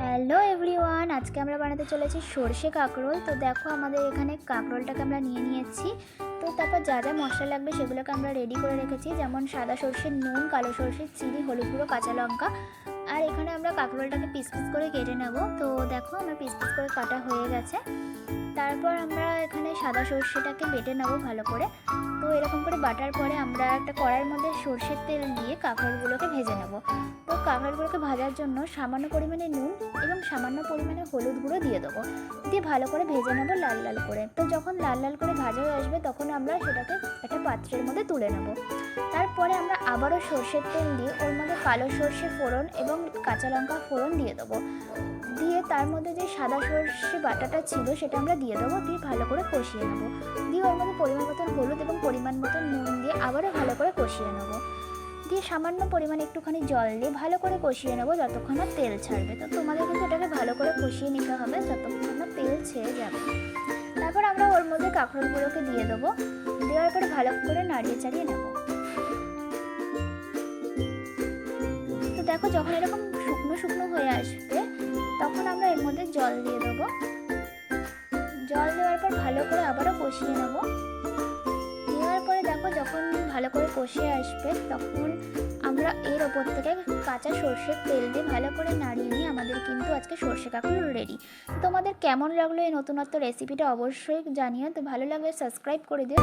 Hello everyone, আজকে আমরা বানাতে চলেছি সরষে কাঁকরোল। তো দেখো আমাদের এখানে কাঁকরোলটাকে আমরা নিয়ে নিয়েছি। তো তারপর যা যা মশলা লাগবে সেগুলোকে আমরা রেডি করে রেখেছি, যেমন সাদা সরষের নুন, কালো সরষের চিনি, হলুদ গুঁড়ো, কাঁচা লঙ্কা। আর এখানে আমরা কাঁকরোলটাকে পিস পিস করে কেটে নেব। তো দেখো আমার পিস পিস করে কাটা হয়ে গেছে। তারপর আমরা এখানে সাদা সর্ষেটাকে বেটে নেব ভালো করে। তো এরকম করে বাটার পরে আমরা একটা কড়াইয়ের মধ্যে সর্ষের তেল দিয়ে কাঁকরোলগুলোকে ভেজে নেব। তো কাঁকরোলগুলোকে ভাজার জন্য সামান্য পরিমাণে নুন এবং সামান্য পরিমাণে হলুদ গুঁড়ো দিয়ে দেবো, দিয়ে ভালো করে ভেজে নেব লাল লাল করে। তো যখন লাল লাল করে ভাজা হয়ে আসবে তখন আমরা সেটাকে একটা পাত্রের মধ্যে তুলে নেব। তারপরে আমরা আবারও সর্ষের তেল দিয়ে ওর মধ্যে কালো সর্ষে ফোড়ন এবং কাঁচা লঙ্কা ফোড়ন দিয়ে দেবো, দিয়ে তার মধ্যে যে সাদা সর্ষে বাটাটা ছিল সেটা আমরা দিয়ে দেবো, দিয়ে ভালো করে কষিয়ে নেবো। দিয়ে ওর মধ্যে পরিমাণ মতন হলুদ এবং পরিমাণ মতন নুন দিয়ে আবারও ভালো করে কষিয়ে নেবো, দিয়ে সামান্য পরিমাণে একটুখানি জল দিয়ে ভালো করে কষিয়ে নেবো যতক্ষণ না তেল ছাড়বে। তো তোমাদের কিন্তু এটাকে ভালো করে কষিয়ে নিতে হবে যতক্ষণ না তেল ছেড়ে যাবে। তারপর আমরা ওর মধ্যে কাঁকরোলগুলোকে দিয়ে দেবো, দেওয়ার পরে ভালো করে নাড়িয়ে চাড়িয়ে নেবো। তো দেখো যখন এরকম শুকনো শুকনো হয়ে আসবে তখন আমরা এর মধ্যে জল দিয়ে দেবো। জল দেওয়ার পর ভালো করে আবারও কষিয়ে নেব। দেওয়ার পরে দেখো যখন ভালো করে কষিয়ে আসবে তখন আমরা এর ওপর থেকে কাঁচা সর্ষের তেল দিয়ে ভালো করে নাড়িয়ে নিয়ে আমাদের কিন্তু আজকে সর্ষে কাঁকরোল রেডি। তোমাদের কেমন লাগলো এই নতুনত্ব রেসিপিটা অবশ্যই জানিও। তো ভালো লাগলে সাবস্ক্রাইব করে দিও।